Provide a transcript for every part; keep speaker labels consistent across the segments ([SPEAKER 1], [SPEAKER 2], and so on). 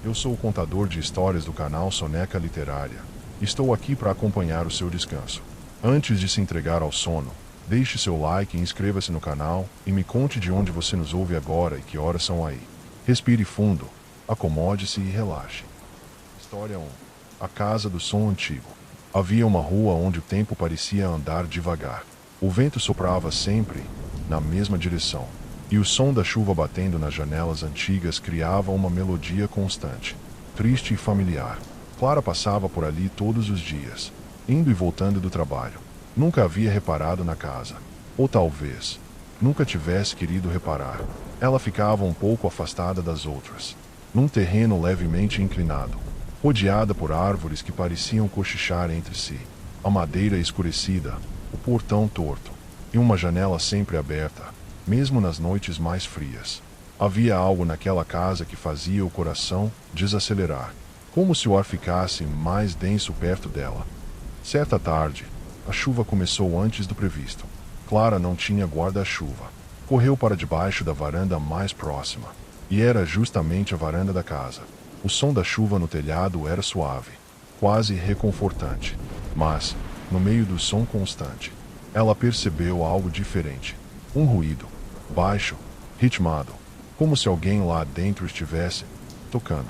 [SPEAKER 1] Eu sou o contador de histórias do canal Soneca Literária. Estou aqui para acompanhar o seu descanso. Antes de se entregar ao sono, deixe seu like e inscreva-se no canal e me conte de onde você nos ouve agora e que horas são aí. Respire fundo, acomode-se e relaxe. História 1. A Casa do Som Antigo. Havia uma rua onde o tempo parecia andar devagar. O vento soprava sempre na mesma direção, e o som da chuva batendo nas janelas antigas criava uma melodia constante, triste e familiar. Clara passava por ali todos os dias, indo e voltando do trabalho. Nunca havia reparado na casa. Ou talvez, nunca tivesse querido reparar. Ela ficava um pouco afastada das outras, num terreno levemente inclinado, rodeada por árvores que pareciam cochichar entre si, a madeira escurecida, o portão torto, e uma janela sempre aberta, mesmo nas noites mais frias. Havia algo naquela casa que fazia o coração desacelerar, como se o ar ficasse mais denso perto dela. Certa tarde, a chuva começou antes do previsto. Clara não tinha guarda-chuva. Correu para debaixo da varanda mais próxima. E era justamente a varanda da casa. O som da chuva no telhado era suave, quase reconfortante. Mas, no meio do som constante, ela percebeu algo diferente. Um ruído, baixo, ritmado, como se alguém lá dentro estivesse tocando.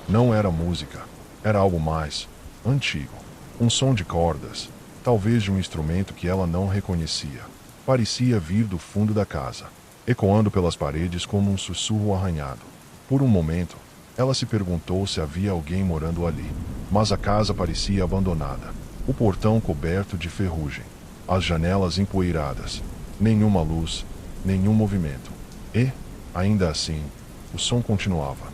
[SPEAKER 1] Não era música, era algo mais antigo. Um som de cordas, talvez de um instrumento que ela não reconhecia. Parecia vir do fundo da casa, ecoando pelas paredes como um sussurro arranhado. Por um momento, ela se perguntou se havia alguém morando ali, mas a casa parecia abandonada. O portão coberto de ferrugem, as janelas empoeiradas, nenhuma luz, nenhum movimento. E, ainda assim, o som continuava.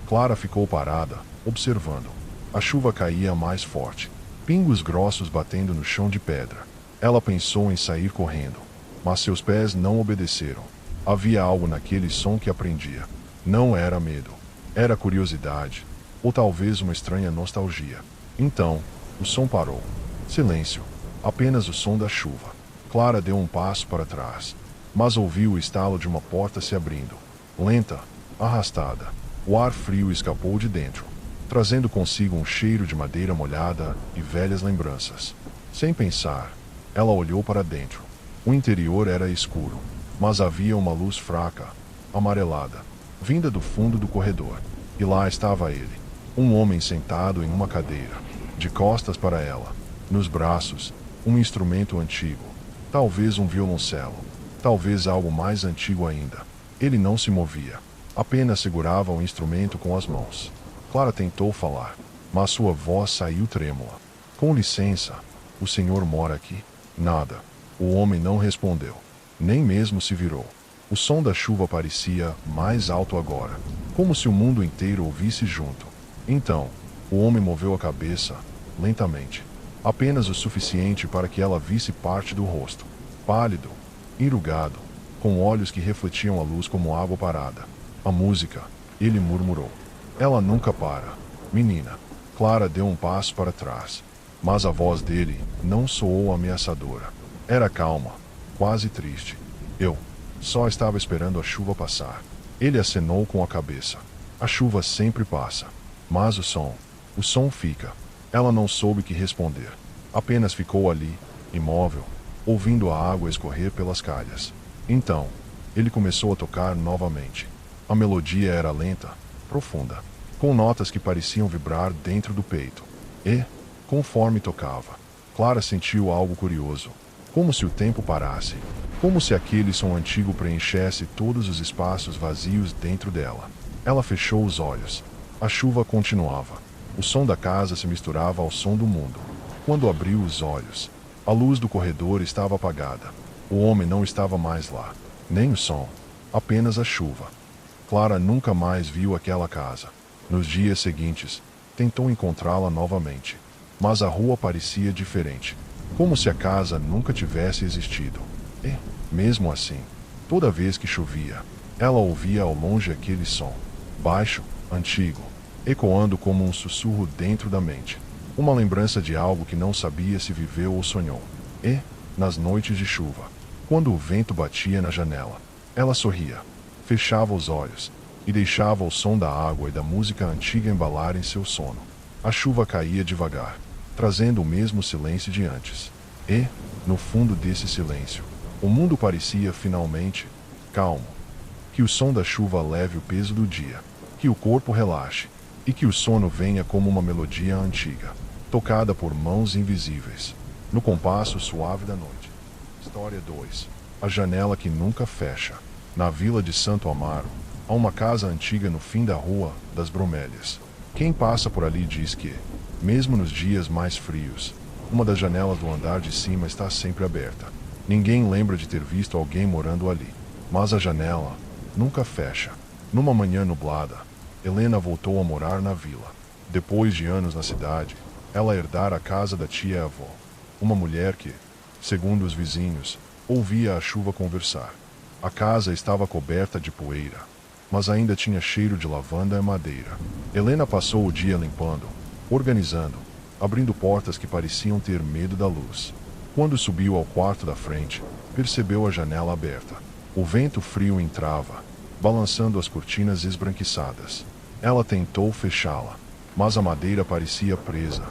[SPEAKER 1] Clara ficou parada, observando. A chuva caía mais forte, pingos grossos batendo no chão de pedra. Ela pensou em sair correndo, mas seus pés não obedeceram. Havia algo naquele som que a prendia. Não era medo, era curiosidade, ou talvez uma estranha nostalgia. Então, o som parou. Silêncio, apenas o som da chuva. Clara deu um passo para trás, mas ouviu o estalo de uma porta se abrindo. Lenta, arrastada, o ar frio escapou de dentro, trazendo consigo um cheiro de madeira molhada e velhas lembranças. Sem pensar, ela olhou para dentro. O interior era escuro, mas havia uma luz fraca, amarelada, vinda do fundo do corredor. E lá estava ele, um homem sentado em uma cadeira, de costas para ela. Nos braços, um instrumento antigo, talvez um violoncelo, talvez algo mais antigo ainda. Ele não se movia, apenas segurava o instrumento com as mãos. Clara tentou falar, mas sua voz saiu trêmula. Com licença, o senhor mora aqui? Nada. O homem não respondeu, nem mesmo se virou. O som da chuva parecia mais alto agora, como se o mundo inteiro ouvisse junto. Então, o homem moveu a cabeça, lentamente. Apenas o suficiente para que ela visse parte do rosto. Pálido, enrugado, com olhos que refletiam a luz como água parada. A música, ele murmurou. Ela nunca para. Menina. Clara deu um passo para trás. Mas a voz dele não soou ameaçadora. Era calma, quase triste. Eu só estava esperando a chuva passar. Ele acenou com a cabeça. A chuva sempre passa. Mas o som fica. Ela não soube que responder. Apenas ficou ali, imóvel, ouvindo a água escorrer pelas calhas. Então, ele começou a tocar novamente. A melodia era lenta, profunda, com notas que pareciam vibrar dentro do peito. E, conforme tocava, Clara sentiu algo curioso, como se o tempo parasse, como se aquele som antigo preenchesse todos os espaços vazios dentro dela. Ela fechou os olhos. A chuva continuava. O som da casa se misturava ao som do mundo. Quando abriu os olhos, a luz do corredor estava apagada. O homem não estava mais lá, nem o som, apenas a chuva. Clara nunca mais viu aquela casa. Nos dias seguintes, tentou encontrá-la novamente, mas a rua parecia diferente, como se a casa nunca tivesse existido. E, mesmo assim, toda vez que chovia, ela ouvia ao longe aquele som, baixo, antigo, ecoando como um sussurro dentro da mente. Uma lembrança de algo que não sabia se viveu ou sonhou. E, nas noites de chuva, quando o vento batia na janela, ela sorria, fechava os olhos e deixava o som da água e da música antiga embalar em seu sono. A chuva caía devagar, trazendo o mesmo silêncio de antes. E, no fundo desse silêncio, o mundo parecia finalmente calmo. Que o som da chuva leve o peso do dia, que o corpo relaxe, e que o sono venha como uma melodia antiga, tocada por mãos invisíveis, no compasso suave da noite. História 2. A janela que nunca fecha. Na vila de Santo Amaro, há uma casa antiga no fim da rua das Bromélias. Quem passa por ali diz que, mesmo nos dias mais frios, uma das janelas do andar de cima está sempre aberta. Ninguém lembra de ter visto alguém morando ali, mas a janela nunca fecha. Numa manhã nublada, Helena voltou a morar na vila. Depois de anos na cidade, ela herdara a casa da tia-avó, uma mulher que, segundo os vizinhos, ouvia a chuva conversar. A casa estava coberta de poeira, mas ainda tinha cheiro de lavanda e madeira. Helena passou o dia limpando, organizando, abrindo portas que pareciam ter medo da luz. Quando subiu ao quarto da frente, percebeu a janela aberta. O vento frio entrava, balançando as cortinas esbranquiçadas. Ela tentou fechá-la, mas a madeira parecia presa,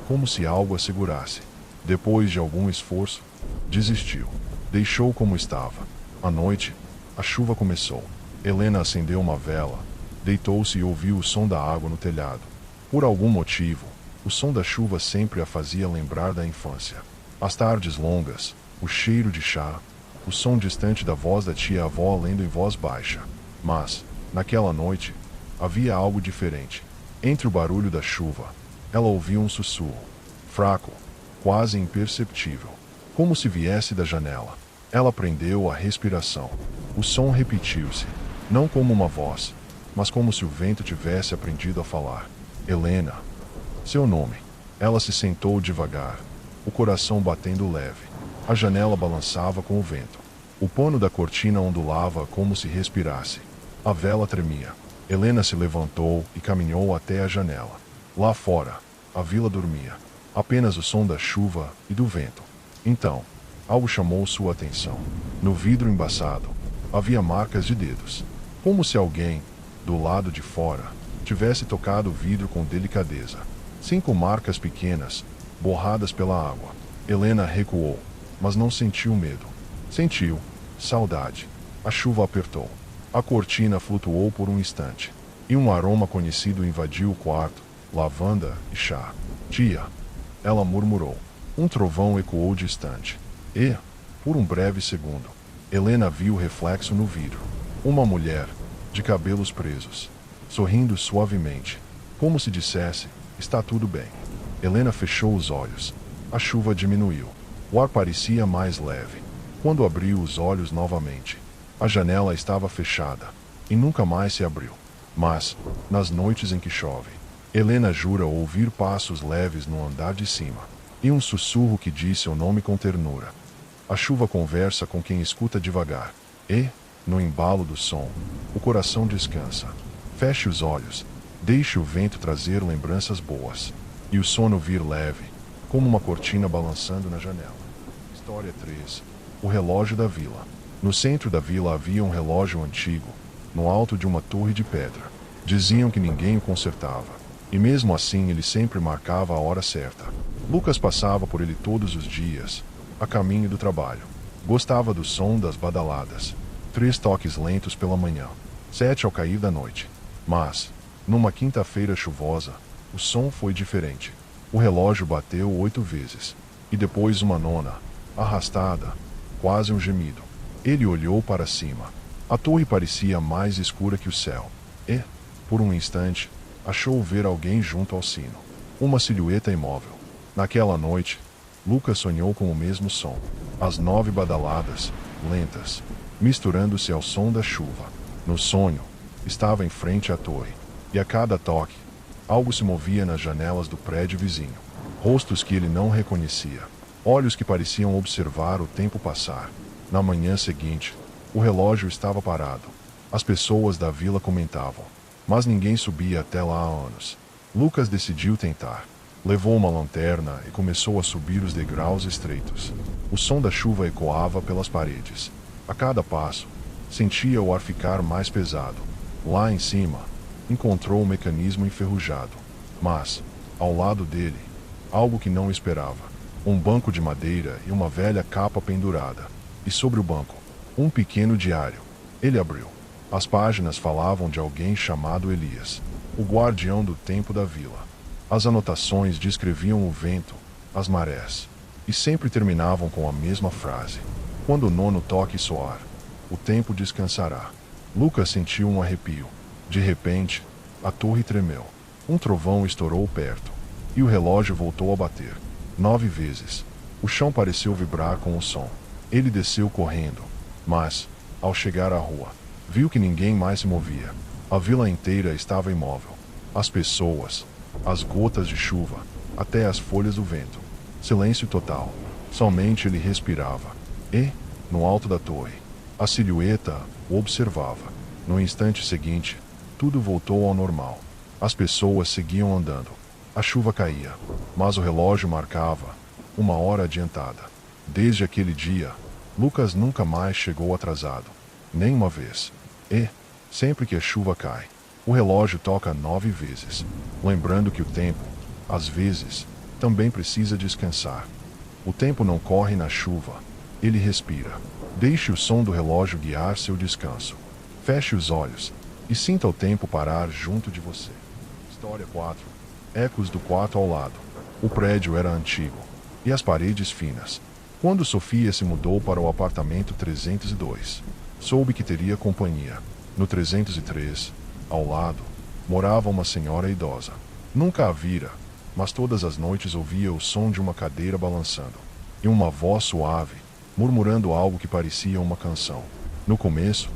[SPEAKER 1] como se algo a segurasse. Depois de algum esforço, desistiu. Deixou como estava. À noite, a chuva começou. Helena acendeu uma vela, deitou-se e ouviu o som da água no telhado. Por algum motivo, o som da chuva sempre a fazia lembrar da infância. As tardes longas, o cheiro de chá, o som distante da voz da tia-avó lendo em voz baixa. Mas, naquela noite, havia algo diferente. Entre o barulho da chuva, ela ouviu um sussurro, fraco, quase imperceptível, como se viesse da janela. Ela prendeu a respiração. O som repetiu-se, não como uma voz, mas como se o vento tivesse aprendido a falar. Helena. Seu nome. Ela se sentou devagar, o coração batendo leve. A janela balançava com o vento. O pano da cortina ondulava como se respirasse. A vela tremia. Helena se levantou e caminhou até a janela. Lá fora, a vila dormia. Apenas o som da chuva e do vento. Então, algo chamou sua atenção. No vidro embaçado, havia marcas de dedos. Como se alguém, do lado de fora, tivesse tocado o vidro com delicadeza. 5 marcas pequenas, borradas pela água. Helena recuou, mas não sentiu medo. Sentiu saudade. A chuva apertou. A cortina flutuou por um instante, e um aroma conhecido invadiu o quarto, lavanda e chá. Tia, ela murmurou. Um trovão ecoou distante. E, por um breve segundo, Helena viu o reflexo no vidro. Uma mulher, de cabelos presos, sorrindo suavemente, como se dissesse, está tudo bem. Helena fechou os olhos. A chuva diminuiu. O ar parecia mais leve. Quando abriu os olhos novamente, a janela estava fechada, e nunca mais se abriu. Mas, nas noites em que chove, Helena jura ouvir passos leves no andar de cima, e um sussurro que diz seu nome com ternura. A chuva conversa com quem escuta devagar, e, no embalo do som, o coração descansa. Feche os olhos, deixe o vento trazer lembranças boas, e o sono vir leve, como uma cortina balançando na janela. História 3. O relógio da vila. No centro da vila havia um relógio antigo, no alto de uma torre de pedra. Diziam que ninguém o consertava, e mesmo assim ele sempre marcava a hora certa. Lucas passava por ele todos os dias, a caminho do trabalho. Gostava do som das badaladas. 3 toques lentos pela manhã, 7 ao cair da noite. Mas, numa quinta-feira chuvosa, o som foi diferente. O relógio bateu 8 vezes, e depois uma nona, arrastada, quase um gemido. Ele olhou para cima. A torre parecia mais escura que o céu. E, por um instante, achou ver alguém junto ao sino. Uma silhueta imóvel. Naquela noite, Lucas sonhou com o mesmo som. As 9 badaladas, lentas, misturando-se ao som da chuva. No sonho, estava em frente à torre. E a cada toque, algo se movia nas janelas do prédio vizinho. Rostos que ele não reconhecia. Olhos que pareciam observar o tempo passar. Na manhã seguinte, o relógio estava parado. As pessoas da vila comentavam, mas ninguém subia até lá há anos. Lucas decidiu tentar. Levou uma lanterna e começou a subir os degraus estreitos. O som da chuva ecoava pelas paredes. A cada passo, sentia o ar ficar mais pesado. Lá em cima, encontrou o mecanismo enferrujado. Mas, ao lado dele, algo que não esperava. Um banco de madeira e uma velha capa pendurada. E sobre o banco, um pequeno diário. Ele abriu. As páginas falavam de alguém chamado Elias, o guardião do tempo da vila. As anotações descreviam o vento, as marés, e sempre terminavam com a mesma frase: quando o nono toque soar, o tempo descansará. Lucas sentiu um arrepio. De repente, a torre tremeu. Um trovão estourou perto, e o relógio voltou a bater. 9 vezes. O chão pareceu vibrar com o som. Ele desceu correndo, mas, ao chegar à rua, viu que ninguém mais se movia. A vila inteira estava imóvel. As pessoas, as gotas de chuva, até as folhas do vento. Silêncio total. Somente ele respirava. E, no alto da torre, a silhueta o observava. No instante seguinte, tudo voltou ao normal. As pessoas seguiam andando. A chuva caía, mas o relógio marcava 1 hora adiantada. Desde aquele dia, Lucas nunca mais chegou atrasado. Nem uma vez. E, sempre que a chuva cai, o relógio toca 9 vezes, lembrando que o tempo, às vezes, também precisa descansar. O tempo não corre na chuva, ele respira. Deixe o som do relógio guiar seu descanso. Feche os olhos e sinta o tempo parar junto de você. História 4. Ecos do quarto ao lado. O prédio era antigo, e as paredes finas. Quando Sofia se mudou para o apartamento 302, soube que teria companhia. No 303, ao lado, morava uma senhora idosa. Nunca a vira, mas todas as noites ouvia o som de uma cadeira balançando, e uma voz suave, murmurando algo que parecia uma canção. No começo,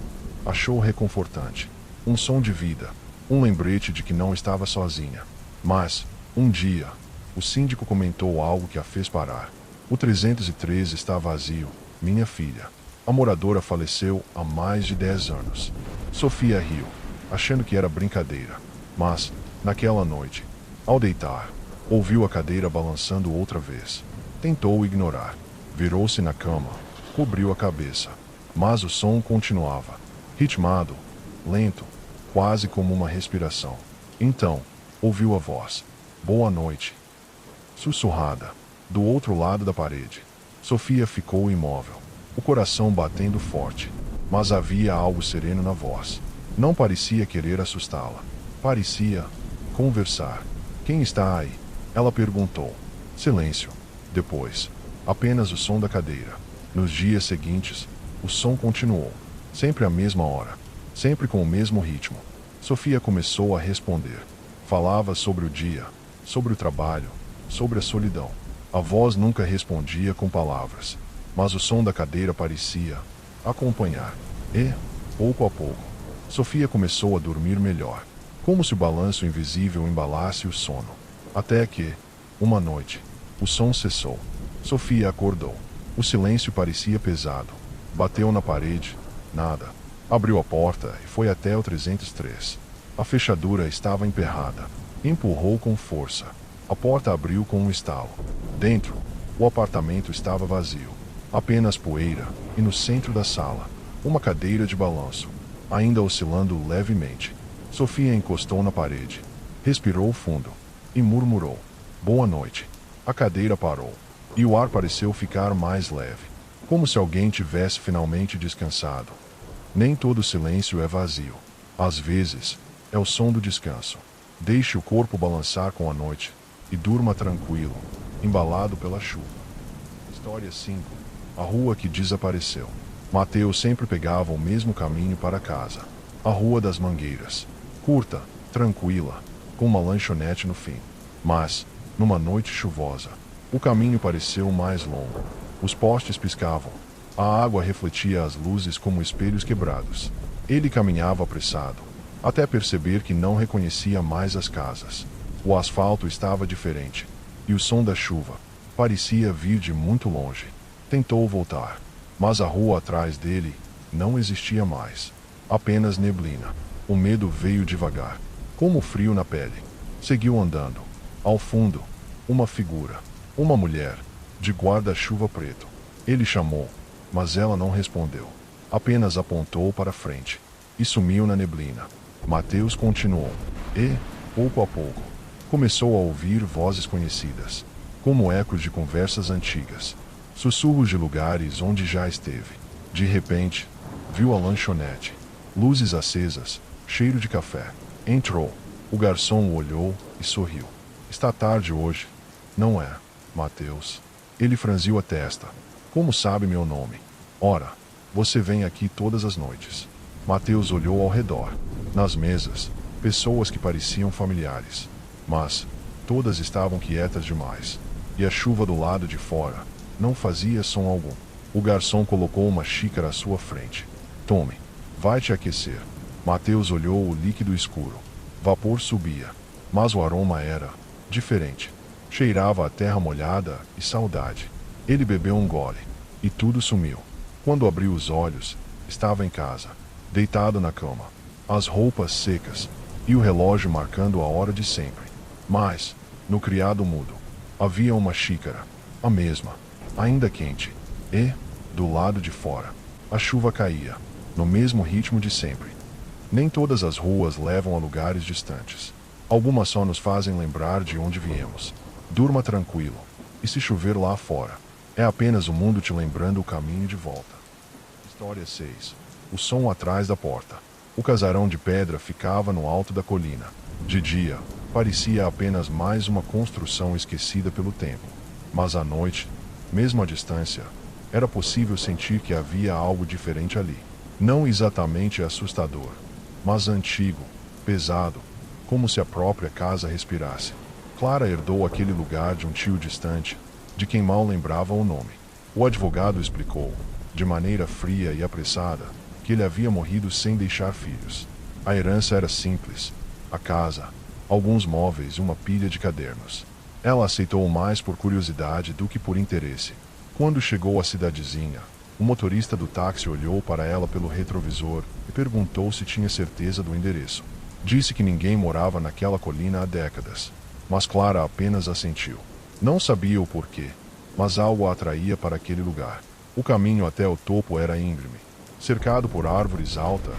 [SPEAKER 1] achou reconfortante. Um som de vida, um lembrete de que não estava sozinha. Mas, um dia, o síndico comentou algo que a fez parar. O 303 está vazio, minha filha. A moradora faleceu há mais de 10 anos. Sofia riu, achando que era brincadeira. Mas, naquela noite, ao deitar, ouviu a cadeira balançando outra vez. Tentou ignorar. Virou-se na cama, cobriu a cabeça. Mas o som continuava, ritmado, lento, quase como uma respiração. Então, ouviu a voz. Boa noite. Sussurrada, do outro lado da parede. Sofia ficou imóvel, o coração batendo forte. Mas havia algo sereno na voz. Não parecia querer assustá-la. Parecia conversar. Quem está aí? Ela perguntou. Silêncio. Depois, apenas o som da cadeira. Nos dias seguintes, o som continuou. Sempre à mesma hora. Sempre com o mesmo ritmo. Sofia começou a responder. Falava sobre o dia, sobre o trabalho, sobre a solidão. A voz nunca respondia com palavras, mas o som da cadeira parecia acompanhar. E, pouco a pouco, Sofia começou a dormir melhor, como se o balanço invisível embalasse o sono. Até que, uma noite, o som cessou. Sofia acordou. O silêncio parecia pesado. Bateu na parede. Nada. Abriu a porta e foi até o 303. A fechadura estava emperrada. Empurrou com força. A porta abriu com um estalo. Dentro, o apartamento estava vazio. Apenas poeira, e no centro da sala, uma cadeira de balanço, ainda oscilando levemente. Sofia encostou na parede. Respirou fundo. E murmurou. Boa noite. A cadeira parou. E o ar pareceu ficar mais leve. Como se alguém tivesse finalmente descansado. Nem todo silêncio é vazio. Às vezes, é o som do descanso. Deixe o corpo balançar com a noite e durma tranquilo, embalado pela chuva. História 5. A rua que desapareceu. Mateus sempre pegava o mesmo caminho para casa. A Rua das Mangueiras. Curta, tranquila, com uma lanchonete no fim. Mas, numa noite chuvosa, o caminho pareceu mais longo. Os postes piscavam. A água refletia as luzes como espelhos quebrados. Ele caminhava apressado, até perceber que não reconhecia mais as casas. O asfalto estava diferente, e o som da chuva parecia vir de muito longe. Tentou voltar, mas a rua atrás dele não existia mais. Apenas neblina. O medo veio devagar, como frio na pele. Seguiu andando. Ao fundo, uma figura. Uma mulher, de guarda-chuva preto. Ele chamou, mas ela não respondeu. Apenas apontou para frente e sumiu na neblina. Mateus continuou. E, pouco a pouco, começou a ouvir vozes conhecidas, como ecos de conversas antigas, sussurros de lugares onde já esteve. De repente, viu a lanchonete, luzes acesas, cheiro de café. Entrou. O garçom o olhou e sorriu. Está tarde hoje, não é, Mateus? Ele franziu a testa. Como sabe meu nome? Ora, você vem aqui todas as noites. Mateus olhou ao redor. Nas mesas, pessoas que pareciam familiares. Mas, todas estavam quietas demais. E a chuva do lado de fora não fazia som algum. O garçom colocou uma xícara à sua frente. Tome, vai te aquecer. Mateus olhou o líquido escuro. Vapor subia, mas o aroma era diferente. Cheirava a terra molhada e saudade. Ele bebeu um gole, e tudo sumiu. Quando abriu os olhos, estava em casa, deitado na cama, as roupas secas, e o relógio marcando a hora de sempre. Mas, no criado mudo, havia uma xícara, a mesma, ainda quente, e, do lado de fora, a chuva caía, no mesmo ritmo de sempre. Nem todas as ruas levam a lugares distantes. Algumas só nos fazem lembrar de onde viemos. Durma tranquilo. E se chover lá fora, é apenas o mundo te lembrando o caminho de volta. História 6. O som atrás da porta. O casarão de pedra ficava no alto da colina. De dia, parecia apenas mais uma construção esquecida pelo tempo. Mas à noite, mesmo à distância, era possível sentir que havia algo diferente ali. Não exatamente assustador, mas antigo, pesado, como se a própria casa respirasse. Clara herdou aquele lugar de um tio distante, de quem mal lembrava o nome. O advogado explicou, de maneira fria e apressada, que ele havia morrido sem deixar filhos. A herança era simples: a casa, alguns móveis e uma pilha de cadernos. Ela aceitou mais por curiosidade do que por interesse. Quando chegou à cidadezinha, o motorista do táxi olhou para ela pelo retrovisor e perguntou se tinha certeza do endereço. Disse que ninguém morava naquela colina há décadas, mas Clara apenas assentiu. Não sabia o porquê, mas algo a atraía para aquele lugar. O caminho até o topo era íngreme, cercado por árvores altas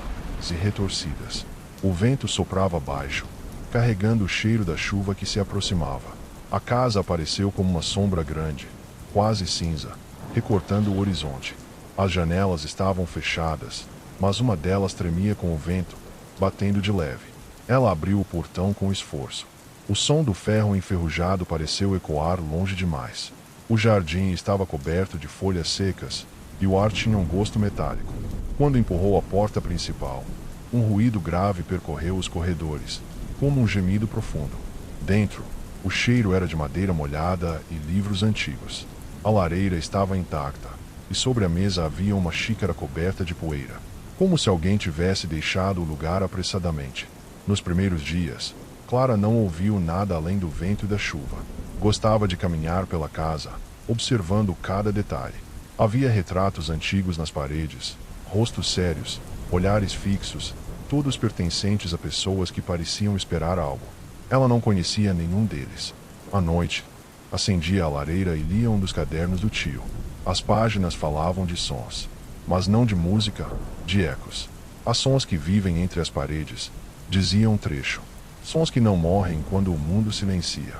[SPEAKER 1] e retorcidas. O vento soprava baixo, carregando o cheiro da chuva que se aproximava. A casa apareceu como uma sombra grande, quase cinza, recortando o horizonte. As janelas estavam fechadas, mas uma delas tremia com o vento, batendo de leve. Ela abriu o portão com esforço. O som do ferro enferrujado pareceu ecoar longe demais. O jardim estava coberto de folhas secas, e o ar tinha um gosto metálico. Quando empurrou a porta principal, um ruído grave percorreu os corredores, como um gemido profundo. Dentro, o cheiro era de madeira molhada e livros antigos. A lareira estava intacta, e sobre a mesa havia uma xícara coberta de poeira, como se alguém tivesse deixado o lugar apressadamente. Nos primeiros dias, Clara não ouviu nada além do vento e da chuva. Gostava de caminhar pela casa, observando cada detalhe. Havia retratos antigos nas paredes, rostos sérios, olhares fixos, todos pertencentes a pessoas que pareciam esperar algo. Ela não conhecia nenhum deles. À noite, acendia a lareira e lia um dos cadernos do tio. As páginas falavam de sons, mas não de música, de ecos. Há sons que vivem entre as paredes, dizia um trecho. Sons que não morrem quando o mundo silencia.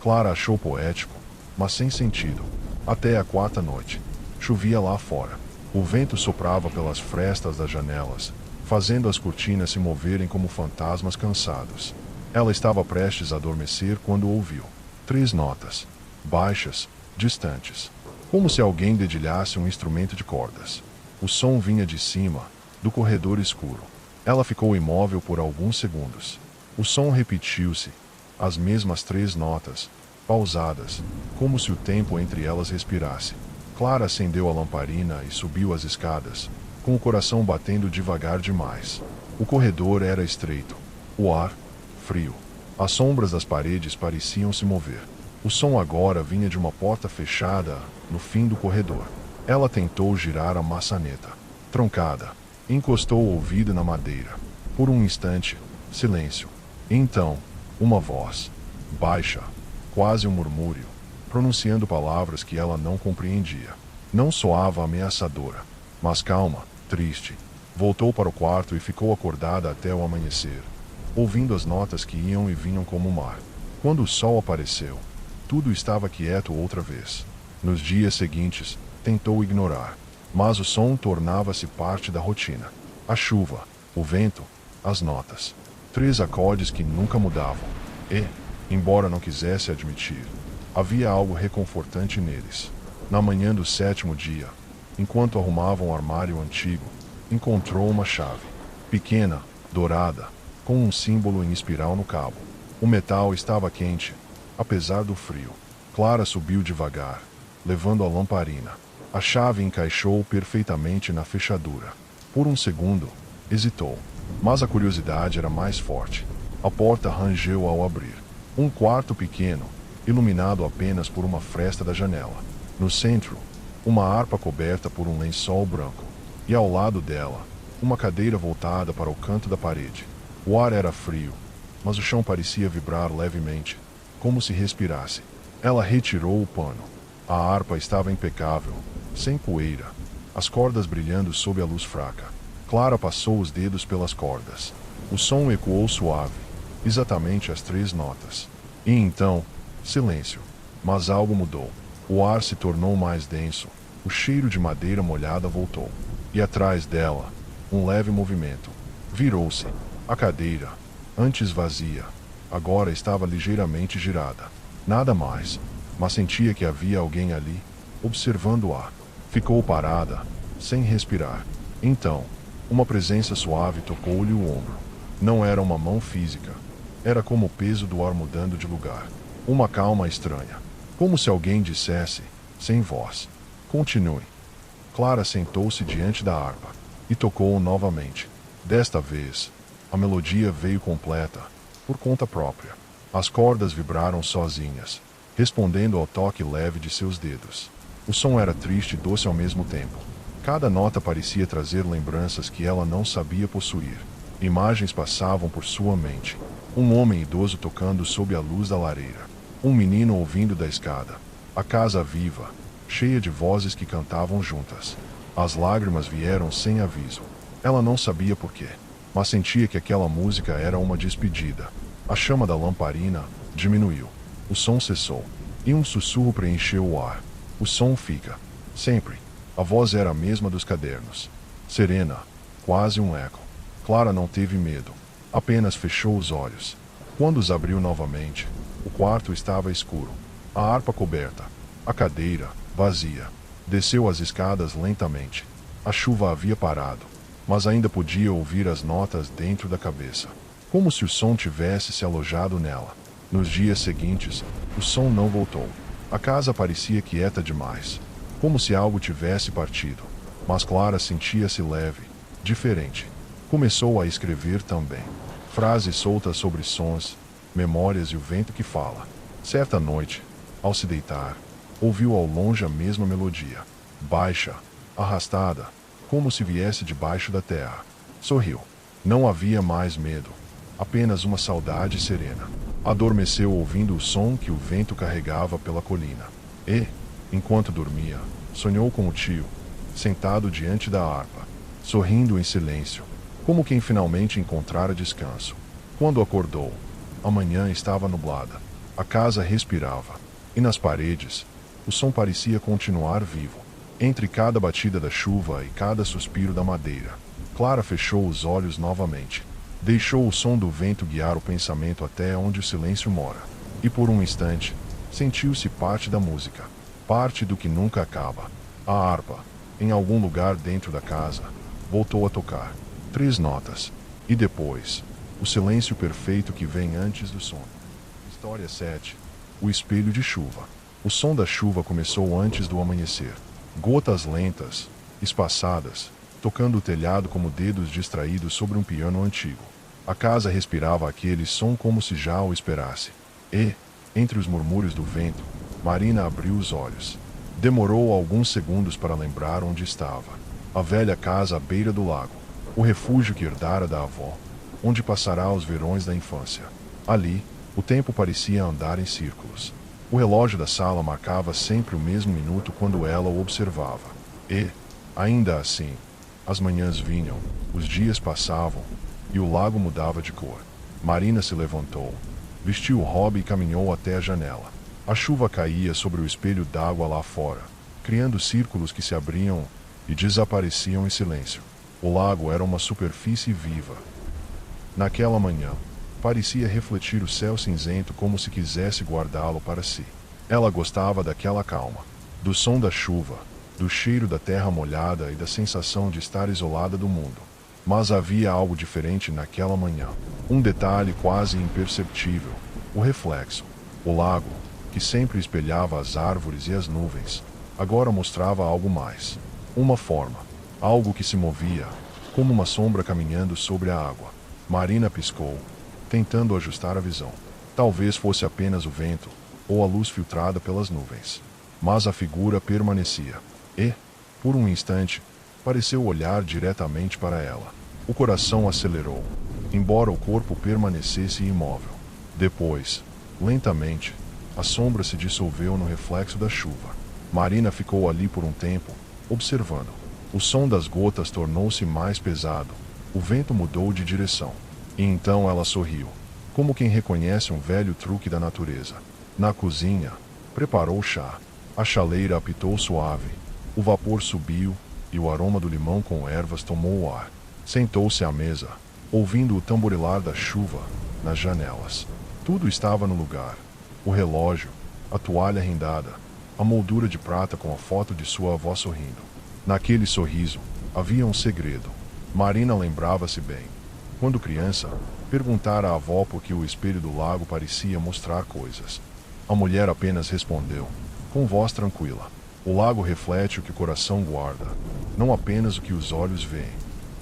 [SPEAKER 1] Clara achou poético, mas sem sentido. Até a quarta noite. Chovia lá fora. O vento soprava pelas frestas das janelas, fazendo as cortinas se moverem como fantasmas cansados. Ela estava prestes a adormecer quando ouviu 3 notas, baixas, distantes, como se alguém dedilhasse um instrumento de cordas. O som vinha de cima, do corredor escuro. Ela ficou imóvel por alguns segundos. O som repetiu-se, as mesmas 3 notas, pausadas, como se o tempo entre elas respirasse. Clara acendeu a lamparina e subiu as escadas, com o coração batendo devagar demais. O corredor era estreito, o ar, frio. As sombras das paredes pareciam se mover. O som agora vinha de uma porta fechada, no fim do corredor. Ela tentou girar a maçaneta. Troncada. Encostou o ouvido na madeira. Por um instante, silêncio. Então, uma voz, baixa, quase um murmúrio, pronunciando palavras que ela não compreendia. Não soava ameaçadora, mas calma, triste. Voltou para o quarto e ficou acordada até o amanhecer, ouvindo as notas que iam e vinham como o mar. Quando o sol apareceu, tudo estava quieto outra vez. Nos dias seguintes, tentou ignorar, mas o som tornava-se parte da rotina. A chuva, o vento, as notas. 3 acordes que nunca mudavam. E, embora não quisesse admitir, havia algo reconfortante neles. Na manhã do 7º dia, enquanto arrumava um armário antigo, encontrou uma chave. Pequena, dourada, com um símbolo em espiral no cabo. O metal estava quente, apesar do frio. Clara subiu devagar, levando a lamparina. A chave encaixou perfeitamente na fechadura. Por um segundo, hesitou, mas a curiosidade era mais forte. A porta rangeu ao abrir. Um quarto pequeno, iluminado apenas por uma fresta da janela. No centro, uma harpa coberta por um lençol branco. E ao lado dela, uma cadeira voltada para o canto da parede. O ar era frio, mas o chão parecia vibrar levemente, como se respirasse. Ela retirou o pano. A harpa estava impecável, sem poeira, as cordas brilhando sob a luz fraca. Clara passou os dedos pelas cordas. O som ecoou suave, exatamente as 3 notas. E então, silêncio. Mas algo mudou. O ar se tornou mais denso, o cheiro de madeira molhada voltou. E atrás dela, um leve movimento. Virou-se. A cadeira, antes vazia, agora estava ligeiramente girada. Nada mais, mas sentia que havia alguém ali, observando-a. Ficou parada, sem respirar. Então, uma presença suave tocou-lhe o ombro. Não era uma mão física. Era como o peso do ar mudando de lugar. Uma calma estranha. Como se alguém dissesse, sem voz: continue. Clara sentou-se diante da harpa e tocou novamente. Desta vez, a melodia veio completa, por conta própria. As cordas vibraram sozinhas, respondendo ao toque leve de seus dedos. O som era triste e doce ao mesmo tempo. Cada nota parecia trazer lembranças que ela não sabia possuir. Imagens passavam por sua mente. Um homem idoso tocando sob a luz da lareira. Um menino ouvindo da escada. A casa viva, cheia de vozes que cantavam juntas. As lágrimas vieram sem aviso. Ela não sabia por quê, mas sentia que aquela música era uma despedida. A chama da lamparina diminuiu. O som cessou, e um sussurro preencheu o ar. O som fica. Sempre. A voz era a mesma dos cadernos. Serena, quase um eco. Clara não teve medo. Apenas fechou os olhos. Quando os abriu novamente, o quarto estava escuro. A harpa coberta. A cadeira, vazia. Desceu as escadas lentamente. A chuva havia parado, mas ainda podia ouvir as notas dentro da cabeça. Como se o som tivesse se alojado nela. Nos dias seguintes, o som não voltou. A casa parecia quieta demais, como se algo tivesse partido. Mas Clara sentia-se leve, diferente. Começou a escrever também. Frases soltas sobre sons, memórias e o vento que fala. Certa noite, ao se deitar, ouviu ao longe a mesma melodia. Baixa, arrastada, como se viesse debaixo da terra. Sorriu. Não havia mais medo, apenas uma saudade serena. Adormeceu ouvindo o som que o vento carregava pela colina. E, enquanto dormia, sonhou com o tio, sentado diante da harpa, sorrindo em silêncio, como quem finalmente encontrara descanso. Quando acordou, a manhã estava nublada. A casa respirava, e nas paredes, o som parecia continuar vivo. Entre cada batida da chuva e cada suspiro da madeira, Clara fechou os olhos novamente. Deixou o som do vento guiar o pensamento até onde o silêncio mora. E por um instante, sentiu-se parte da música, parte do que nunca acaba. A harpa, em algum lugar dentro da casa, voltou a tocar. 3 notas. E depois, o silêncio perfeito que vem antes do sono. História 7. O espelho de chuva. O som da chuva começou antes do amanhecer. Gotas lentas, espaçadas, tocando o telhado como dedos distraídos sobre um piano antigo. A casa respirava aquele som como se já o esperasse. E, entre os murmúrios do vento, Marina abriu os olhos. Demorou alguns segundos para lembrar onde estava. A velha casa à beira do lago. O refúgio que herdara da avó, onde passará os verões da infância. Ali, o tempo parecia andar em círculos. O relógio da sala marcava sempre o mesmo minuto quando ela o observava. E, ainda assim, As manhãs vinham, os dias passavam, e o lago mudava de cor. Marina se levantou, vestiu o hobby e caminhou até a janela. A chuva caía sobre o espelho d'água lá fora, criando círculos que se abriam e desapareciam em silêncio. O lago era uma superfície viva. Naquela manhã, parecia refletir o céu cinzento como se quisesse guardá-lo para si. Ela gostava daquela calma, do som da chuva, do cheiro da terra molhada e da sensação de estar isolada do mundo. Mas havia algo diferente naquela manhã. Um detalhe quase imperceptível: o reflexo. O lago, que sempre espelhava as árvores e as nuvens, agora mostrava algo mais. Uma forma, algo que se movia, como uma sombra caminhando sobre a água. Marina piscou, tentando ajustar a visão. Talvez fosse apenas o vento, ou a luz filtrada pelas nuvens. Mas a figura permanecia. E, por um instante, pareceu olhar diretamente para ela. O coração acelerou, embora o corpo permanecesse imóvel. Depois, lentamente, a sombra se dissolveu no reflexo da chuva. Marina ficou ali por um tempo, observando. O som das gotas tornou-se mais pesado. O vento mudou de direção. E então ela sorriu, como quem reconhece um velho truque da natureza. Na cozinha, preparou o chá. A chaleira apitou suave. O vapor subiu, e o aroma do limão com ervas tomou o ar. Sentou-se à mesa, ouvindo o tamborilar da chuva nas janelas. Tudo estava no lugar. O relógio, a toalha rendada, a moldura de prata com a foto de sua avó sorrindo. Naquele sorriso, havia um segredo. Marina lembrava-se bem. Quando criança, perguntara à avó por que o espelho do lago parecia mostrar coisas. A mulher apenas respondeu, com voz tranquila: o lago reflete o que o coração guarda, não apenas o que os olhos veem.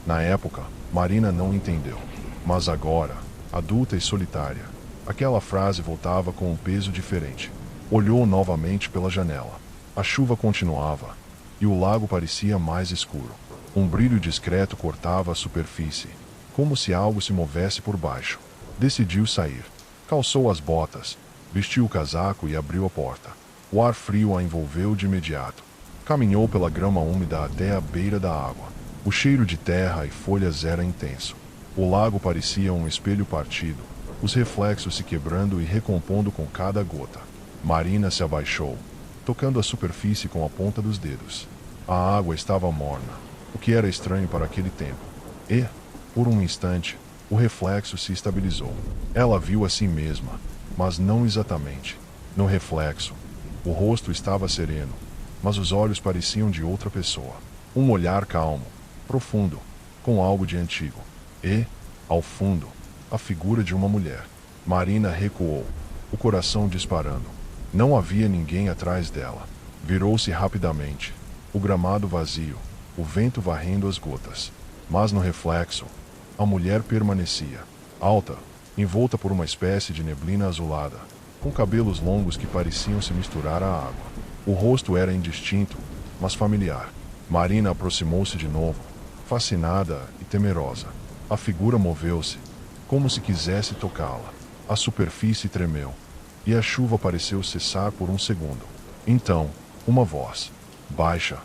[SPEAKER 1] Na época, Marina não entendeu. Mas agora, adulta e solitária, aquela frase voltava com um peso diferente. Olhou novamente pela janela. A chuva continuava, e o lago parecia mais escuro. Um brilho discreto cortava a superfície, como se algo se movesse por baixo. Decidiu sair. Calçou as botas, vestiu o casaco e abriu a porta. O ar frio a envolveu de imediato. Caminhou pela grama úmida até a beira da água. O cheiro de terra e folhas era intenso. O lago parecia um espelho partido, os reflexos se quebrando e recompondo com cada gota. Marina se abaixou, tocando a superfície com a ponta dos dedos. A água estava morna, o que era estranho para aquele tempo. E, por um instante, o reflexo se estabilizou. Ela viu a si mesma, mas não exatamente. No reflexo, o rosto estava sereno, mas os olhos pareciam de outra pessoa. Um olhar calmo, profundo, com algo de antigo. E, ao fundo, a figura de uma mulher. Marina recuou, o coração disparando. Não havia ninguém atrás dela. Virou-se rapidamente. O gramado vazio, o vento varrendo as gotas. Mas no reflexo, a mulher permanecia, alta, envolta por uma espécie de neblina azulada, com cabelos longos que pareciam se misturar à água. O rosto era indistinto, mas familiar. Marina aproximou-se de novo, fascinada e temerosa. A figura moveu-se, como se quisesse tocá-la. A superfície tremeu, e a chuva pareceu cessar por um segundo. Então, uma voz, baixa,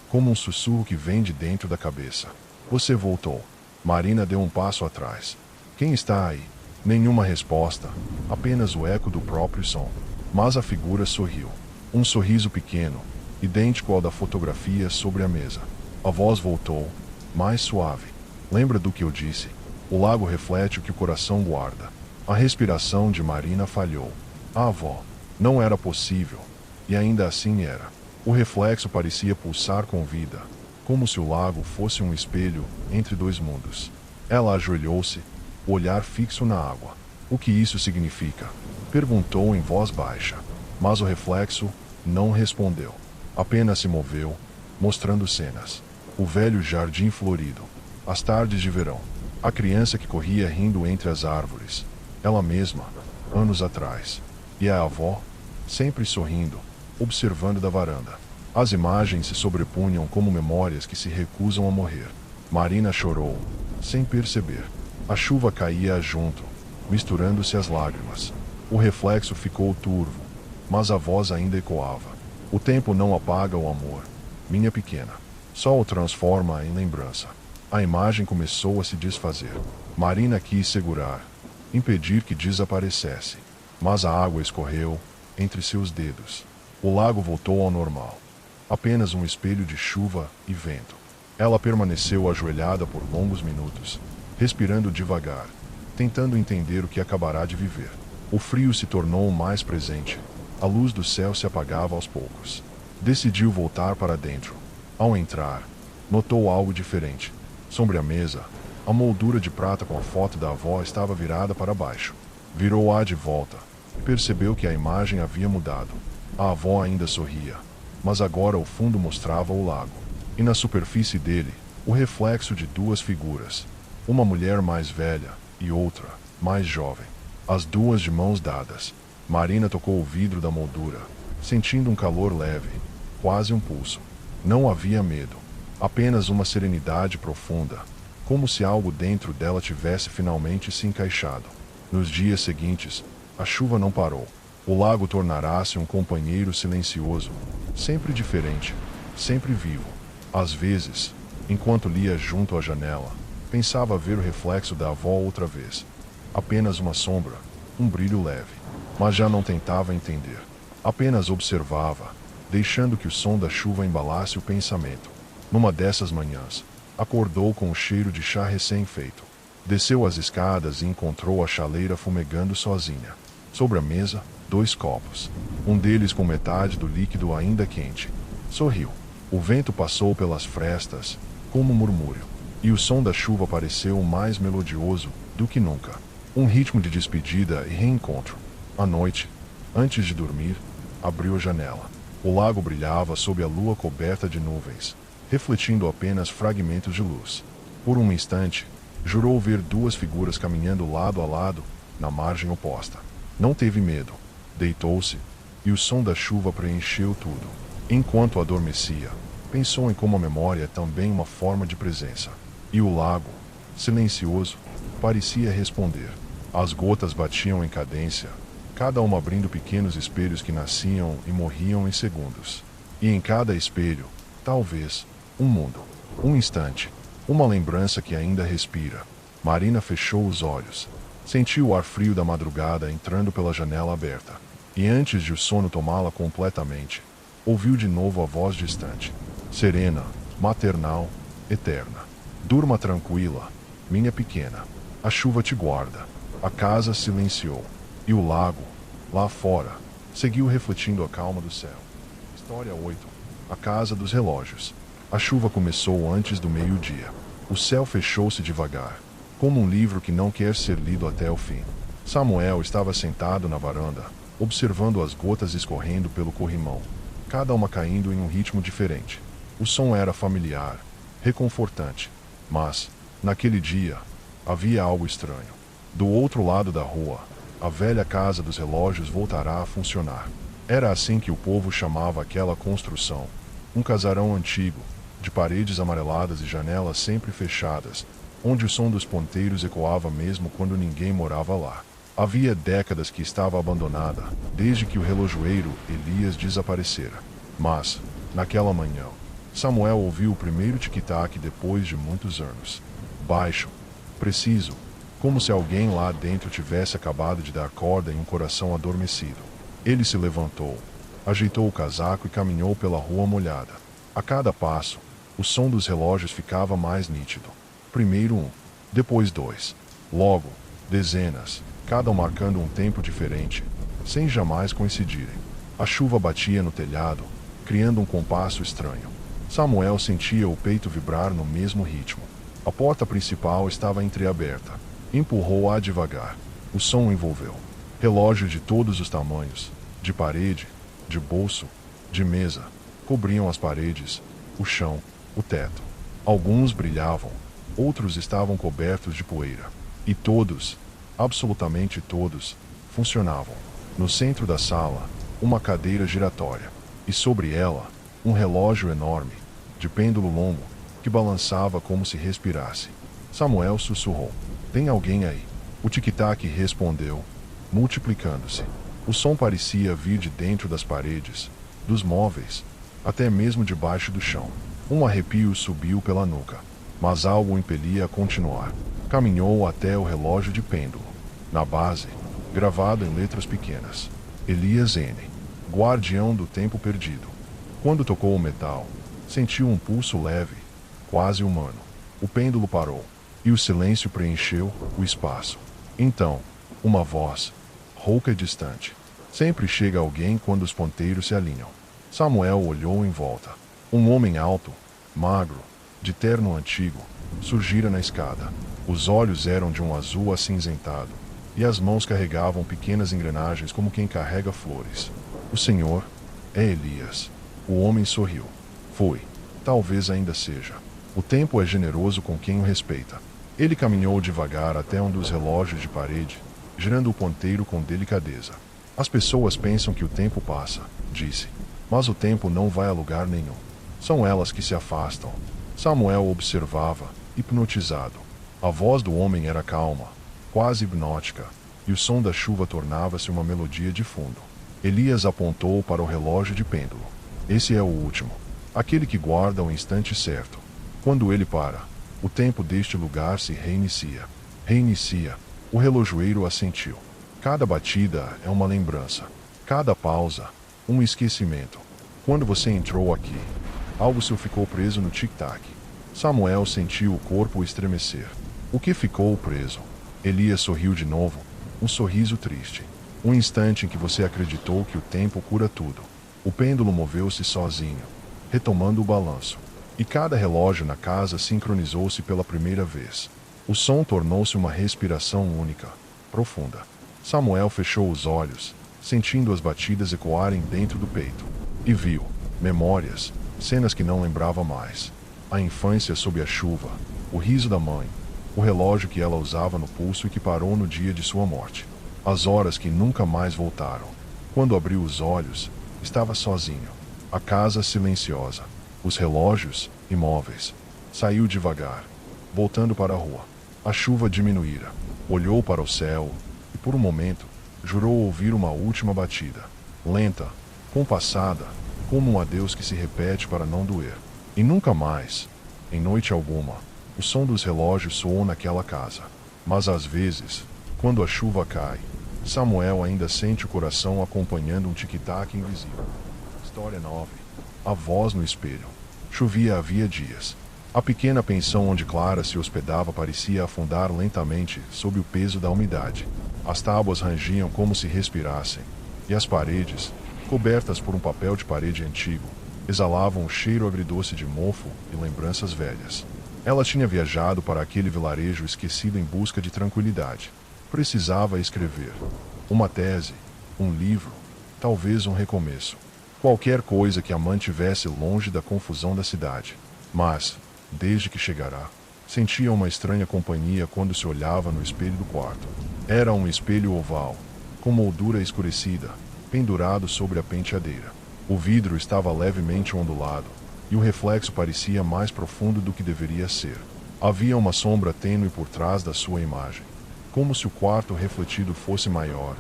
[SPEAKER 1] como um sussurro que vem de dentro da cabeça. Você voltou. Marina deu um passo atrás. Quem está aí? Nenhuma resposta, apenas o eco do próprio som. Mas a figura sorriu. Um sorriso pequeno, idêntico ao da fotografia sobre a mesa. A voz voltou, mais suave. Lembra do que eu disse? O lago reflete o que o coração guarda. A respiração de Marina falhou. A avó. Não era possível. E ainda assim era. O reflexo parecia pulsar com vida, como se o lago fosse um espelho entre dois mundos. Ela ajoelhou-se, o olhar fixo na água. O que isso significa? Perguntou em voz baixa. Mas o reflexo não respondeu. Apenas se moveu, mostrando cenas. O velho jardim florido. As tardes de verão. A criança que corria rindo entre as árvores. Ela mesma, anos atrás. E a avó, sempre sorrindo, observando da varanda. As imagens se sobrepunham como memórias que se recusam a morrer. Marina chorou, sem perceber. A chuva caía junto, misturando-se às lágrimas. O reflexo ficou turvo, mas a voz ainda ecoava. O tempo não apaga o amor, minha pequena. só o transforma em lembrança. A imagem começou a se desfazer. Marina quis segurar, impedir que desaparecesse, mas a água escorreu entre seus dedos. O lago voltou ao normal. Apenas um espelho de chuva e vento. Ela permaneceu ajoelhada por longos minutos, respirando devagar, tentando entender o que acabará de viver. O frio se tornou mais presente. A luz do céu se apagava aos poucos. Decidiu voltar para dentro. Ao entrar, notou algo diferente. Sobre a mesa, a moldura de prata com a foto da avó estava virada para baixo. Virou-a de volta. Percebeu que a imagem havia mudado. A avó ainda sorria, mas agora o fundo mostrava o lago. E na superfície dele, o reflexo de duas figuras. Uma mulher mais velha e outra, mais jovem. As duas de mãos dadas. Marina tocou o vidro da moldura, sentindo um calor leve, quase um pulso. Não havia medo, apenas uma serenidade profunda, como se algo dentro dela tivesse finalmente se encaixado. Nos dias seguintes, a chuva não parou. O lago tornará-se um companheiro silencioso, sempre diferente, sempre vivo. Às vezes, enquanto lia junto à janela, pensava ver o reflexo da avó outra vez. Apenas uma sombra, um brilho leve. Mas já não tentava entender. Apenas observava, deixando que o som da chuva embalasse o pensamento. Numa dessas manhãs, acordou com o cheiro de chá recém-feito. Desceu as escadas e encontrou a chaleira fumegando sozinha. Sobre a mesa, 2 copos. Um deles com metade do líquido ainda quente. Sorriu. O vento passou pelas frestas, como um murmúrio. E o som da chuva pareceu mais melodioso do que nunca. Um ritmo de despedida e reencontro. À noite, antes de dormir, abriu a janela. O lago brilhava sob a lua coberta de nuvens, refletindo apenas fragmentos de luz. Por um instante, jurou ver 2 figuras caminhando lado a lado, na margem oposta. Não teve medo. Deitou-se, e o som da chuva preencheu tudo. Enquanto adormecia, pensou em como a memória é também uma forma de presença. E o lago, silencioso, parecia responder. As gotas batiam em cadência, cada uma abrindo pequenos espelhos que nasciam e morriam em segundos. E em cada espelho, talvez, um mundo, um instante, uma lembrança que ainda respira. Marina fechou os olhos. Sentiu o ar frio da madrugada entrando pela janela aberta. E antes de o sono tomá-la completamente, ouviu de novo a voz distante, serena, maternal, eterna. Durma tranquila, minha pequena. A chuva te guarda. A casa silenciou. E o lago, lá fora, seguiu refletindo a calma do céu. História 8. A Casa dos Relógios. A chuva começou antes do meio-dia. O céu fechou-se devagar, como um livro que não quer ser lido até o fim. Samuel estava sentado na varanda, observando as gotas escorrendo pelo corrimão, cada uma caindo em um ritmo diferente. O som era familiar, reconfortante, mas, naquele dia, havia algo estranho. Do outro lado da rua, a velha Casa dos Relógios voltará a funcionar. Era assim que o povo chamava aquela construção. Um casarão antigo, de paredes amareladas e janelas sempre fechadas, onde o som dos ponteiros ecoava mesmo quando ninguém morava lá. Havia décadas que estava abandonada, desde que o relojoeiro Elias desaparecera. Mas, naquela manhã, Samuel ouviu o primeiro tic-tac depois de muitos anos. Baixo, preciso, como se alguém lá dentro tivesse acabado de dar corda em um coração adormecido. Ele se levantou, ajeitou o casaco e caminhou pela rua molhada. A cada passo, o som dos relógios ficava mais nítido. Primeiro 1, depois 2. Logo, dezenas, cada um marcando um tempo diferente, sem jamais coincidirem. A chuva batia no telhado, criando um compasso estranho. Samuel sentia o peito vibrar no mesmo ritmo. A porta principal estava entreaberta. Empurrou-a devagar. O som o envolveu. Relógios de todos os tamanhos, de parede, de bolso, de mesa, cobriam as paredes, o chão, o teto. Alguns brilhavam, outros estavam cobertos de poeira. E todos, absolutamente todos, funcionavam. No centro da sala, uma cadeira giratória. E sobre ela, um relógio enorme, de pêndulo longo, que balançava como se respirasse. Samuel sussurrou: "Tem alguém aí?" O tic-tac respondeu, multiplicando-se. O som parecia vir de dentro das paredes, dos móveis, até mesmo debaixo do chão. Um arrepio subiu pela nuca, mas algo o impelia a continuar. Caminhou até o relógio de pêndulo. Na base, gravado em letras pequenas: Elias N., guardião do tempo perdido. Quando tocou o metal, sentiu um pulso leve, quase humano. O pêndulo parou, e o silêncio preencheu o espaço. Então, uma voz, rouca e distante. Sempre chega alguém quando os ponteiros se alinham. Samuel olhou em volta. Um homem alto, magro, de terno antigo, surgira na escada. Os olhos eram de um azul acinzentado, e as mãos carregavam pequenas engrenagens como quem carrega flores. O senhor é Elias. O homem sorriu. Foi. Talvez ainda seja. O tempo é generoso com quem o respeita. Ele caminhou devagar até um dos relógios de parede, girando o ponteiro com delicadeza. As pessoas pensam que o tempo passa, disse. Mas o tempo não vai a lugar nenhum. São elas que se afastam. Samuel observava, hipnotizado. A voz do homem era calma, quase hipnótica, e o som da chuva tornava-se uma melodia de fundo. Elias apontou para o relógio de pêndulo. Esse é o último. Aquele que guarda o instante certo. Quando ele para, o tempo deste lugar se reinicia. Reinicia. O relojoeiro assentiu. Cada batida é uma lembrança. Cada pausa, um esquecimento. Quando você entrou aqui, algo seu ficou preso no tic-tac. Samuel sentiu o corpo estremecer. O que ficou preso? Elias sorriu de novo, um sorriso triste. Um instante em que você acreditou que o tempo cura tudo. O pêndulo moveu-se sozinho, retomando o balanço. E cada relógio na casa sincronizou-se pela primeira vez. O som tornou-se uma respiração única, profunda. Samuel fechou os olhos, sentindo as batidas ecoarem dentro do peito. E viu memórias, cenas que não lembrava mais. A infância sob a chuva, o riso da mãe, o relógio que ela usava no pulso e que parou no dia de sua morte. As horas que nunca mais voltaram. Quando abriu os olhos, estava sozinho. A casa silenciosa. Os relógios, imóveis. Saiu devagar, voltando para a rua. A chuva diminuíra. Olhou para o céu e, por um momento, jurou ouvir uma última batida. Lenta, compassada, como um adeus que se repete para não doer. E nunca mais, em noite alguma, o som dos relógios soou naquela casa. Mas às vezes, quando a chuva cai, Samuel ainda sente o coração acompanhando um tic-tac invisível. História 9. A voz no espelho. Chovia havia dias. A pequena pensão onde Clara se hospedava parecia afundar lentamente sob o peso da umidade. As tábuas rangiam como se respirassem, e as paredes, cobertas por um papel de parede antigo, exalavam um cheiro agridoce de mofo e lembranças velhas. Ela tinha viajado para aquele vilarejo esquecido em busca de tranquilidade. Precisava escrever. Uma tese, um livro, talvez um recomeço. Qualquer coisa que a mantivesse longe da confusão da cidade. Mas, desde que chegará, sentia uma estranha companhia quando se olhava no espelho do quarto. Era um espelho oval, com moldura escurecida, pendurado sobre a penteadeira. O vidro estava levemente ondulado, e o reflexo parecia mais profundo do que deveria ser. Havia uma sombra tênue por trás da sua imagem, como se o quarto refletido fosse maior,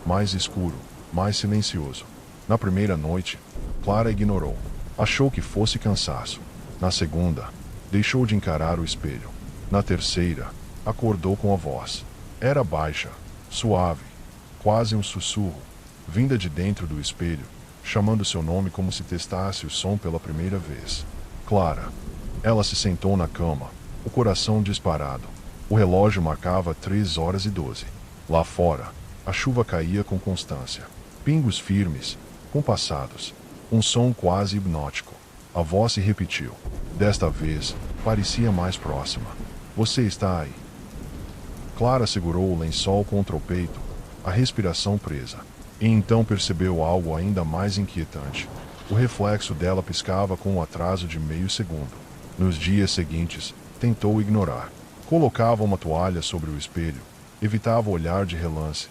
[SPEAKER 1] mais escuro, mais silencioso. Na primeira noite, Clara ignorou. Achou que fosse cansaço. Na segunda, deixou de encarar o espelho. Na terceira, acordou com a voz. Era baixa, suave, quase um sussurro, vinda de dentro do espelho, chamando seu nome como se testasse o som pela primeira vez. Clara. Ela se sentou na cama, o coração disparado. O relógio marcava 3h12. Lá fora, a chuva caía com constância. Pingos firmes, compassados. Um som quase hipnótico. A voz se repetiu. Desta vez, parecia mais próxima. Você está aí. Clara segurou o lençol contra o peito, a respiração presa. E então percebeu algo ainda mais inquietante. O reflexo dela piscava com um atraso de meio segundo. Nos dias seguintes, tentou ignorar. Colocava uma toalha sobre o espelho, evitava olhar de relance,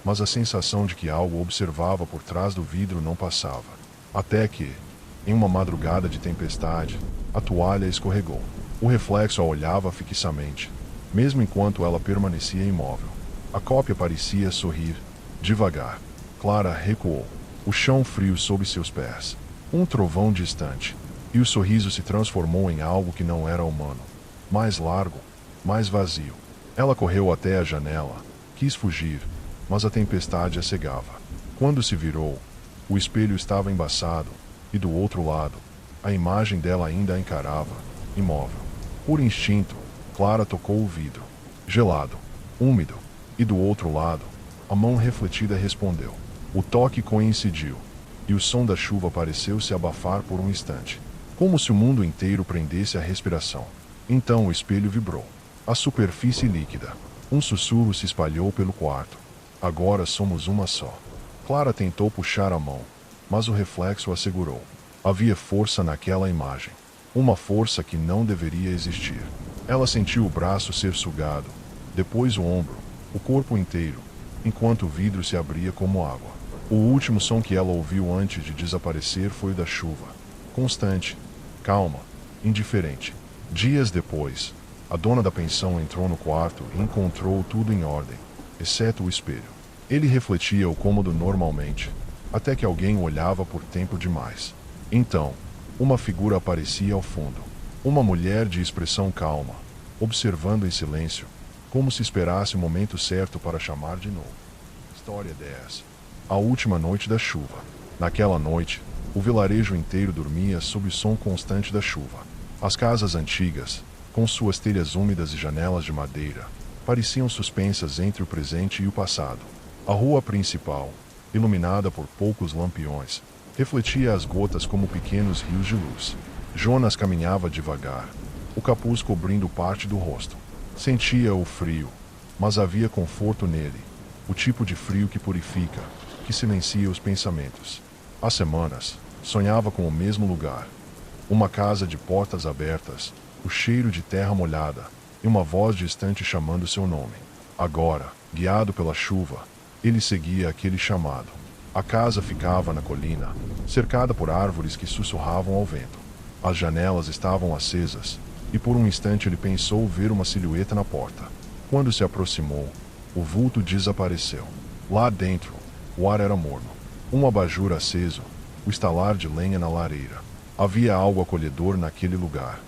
[SPEAKER 1] mas a sensação de que algo observava por trás do vidro não passava. Até que, em uma madrugada de tempestade, a toalha escorregou. O reflexo a olhava fixamente, mesmo enquanto ela permanecia imóvel. A cópia parecia sorrir, devagar. Clara recuou. O chão frio sob seus pés. Um trovão distante. e o sorriso se transformou em algo que não era humano. Mais largo, mais vazio. Ela correu até a janela, quis fugir, mas a tempestade a cegava. Quando se virou, o espelho estava embaçado, e do outro lado, a imagem dela ainda a encarava, imóvel. Por instinto, Clara tocou o vidro. Gelado, úmido, e do outro lado, a mão refletida respondeu. O toque coincidiu, e o som da chuva pareceu se abafar por um instante, como se o mundo inteiro prendesse a respiração. Então o espelho vibrou. A superfície líquida. Um sussurro se espalhou pelo quarto. Agora somos uma só. Clara tentou puxar a mão, mas o reflexo a segurou. Havia força naquela imagem. Uma força que não deveria existir. Ela sentiu o braço ser sugado, depois o ombro, o corpo inteiro, enquanto o vidro se abria como água. O último som que ela ouviu antes de desaparecer foi o da chuva. Constante, calma, indiferente. Dias depois, a dona da pensão entrou no quarto e encontrou tudo em ordem, exceto o espelho. Ele refletia o cômodo normalmente, até que alguém o olhava por tempo demais. Então, uma figura aparecia ao fundo. Uma mulher de expressão calma, observando em silêncio, como se esperasse o momento certo para chamar de novo. História 10. A última noite da chuva. Naquela noite, o vilarejo inteiro dormia sob o som constante da chuva. As casas antigas, com suas telhas úmidas e janelas de madeira, pareciam suspensas entre o presente e o passado. A rua principal, iluminada por poucos lampiões, refletia as gotas como pequenos rios de luz. Jonas caminhava devagar, o capuz cobrindo parte do rosto. Sentia o frio, mas havia conforto nele, o tipo de frio que purifica, que silencia os pensamentos. Há semanas, sonhava com o mesmo lugar. Uma casa de portas abertas, o cheiro de terra molhada, e uma voz distante chamando seu nome. Agora, guiado pela chuva, ele seguia aquele chamado. A casa ficava na colina, cercada por árvores que sussurravam ao vento. As janelas estavam acesas, e por um instante ele pensou ver uma silhueta na porta. Quando se aproximou, o vulto desapareceu. Lá dentro, o ar era morno. Um abajur aceso, o estalar de lenha na lareira. Havia algo acolhedor naquele lugar.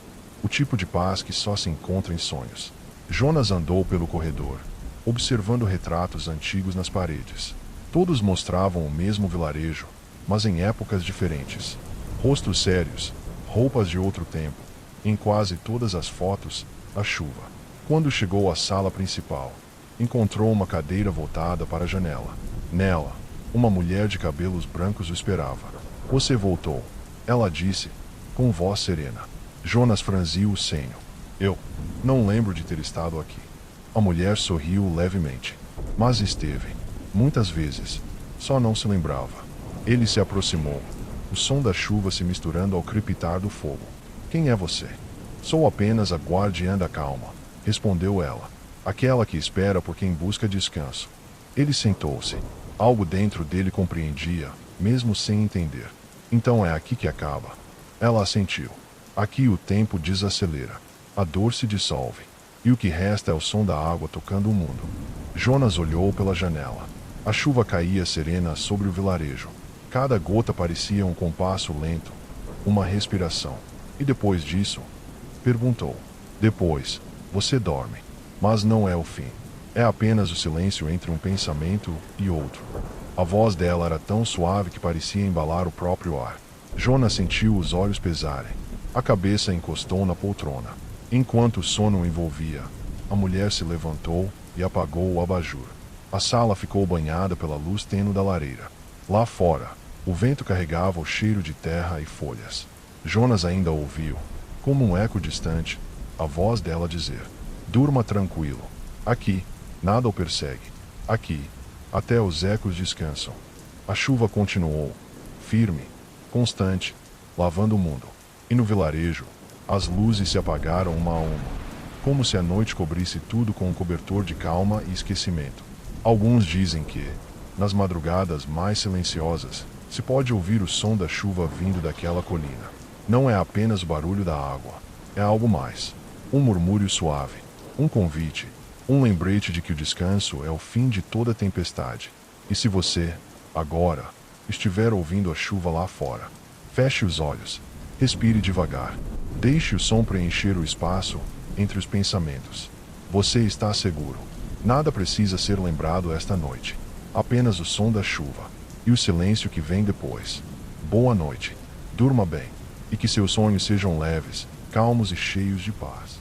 [SPEAKER 1] O tipo de paz que só se encontra em sonhos. Jonas andou pelo corredor, observando retratos antigos nas paredes. Todos mostravam o mesmo vilarejo, mas em épocas diferentes. Rostos sérios, roupas de outro tempo. Em quase todas as fotos, a chuva. Quando chegou à sala principal, encontrou uma cadeira voltada para a janela. Nela, uma mulher de cabelos brancos o esperava. Você voltou, ela disse, com voz serena. Jonas franziu o senho. Eu não lembro de ter estado aqui. A mulher sorriu levemente. Mas esteve. Muitas vezes. Só não se lembrava. Ele se aproximou, o som da chuva se misturando ao crepitar do fogo. Quem é você? Sou apenas a guardiã da calma, respondeu ela. Aquela que espera por quem busca descanso. Ele sentou-se. Algo dentro dele compreendia, mesmo sem entender. Então é aqui que acaba. Ela assentiu. Aqui o tempo desacelera. A dor se dissolve. E o que resta é o som da água tocando o mundo. Jonas olhou pela janela. A chuva caía serena sobre o vilarejo. Cada gota parecia um compasso lento, uma respiração. E depois disso? Perguntou. Depois, você dorme. Mas não é o fim. É apenas o silêncio entre um pensamento e outro. A voz dela era tão suave que parecia embalar o próprio ar. Jonas sentiu os olhos pesarem. A cabeça encostou na poltrona. Enquanto o sono o envolvia, a mulher se levantou e apagou o abajur. A sala ficou banhada pela luz tênue da lareira. Lá fora, o vento carregava o cheiro de terra e folhas. Jonas ainda ouviu, como um eco distante, a voz dela dizer: durma tranquilo. Aqui, nada o persegue. Aqui, até os ecos descansam. A chuva continuou, firme, constante, lavando o mundo. E no vilarejo, as luzes se apagaram uma a uma, como se a noite cobrisse tudo com um cobertor de calma e esquecimento. Alguns dizem que, nas madrugadas mais silenciosas, se pode ouvir o som da chuva vindo daquela colina. Não é apenas o barulho da água, é algo mais. Um murmúrio suave, um convite, um lembrete de que o descanso é o fim de toda tempestade. E se você, agora, estiver ouvindo a chuva lá fora, feche os olhos, Respire devagar. Deixe o som preencher o espaço entre os pensamentos. Você está seguro. Nada precisa ser lembrado esta noite. Apenas o som da chuva e o silêncio que vem depois. Boa noite. Durma bem. E que seus sonhos sejam leves, calmos e cheios de paz.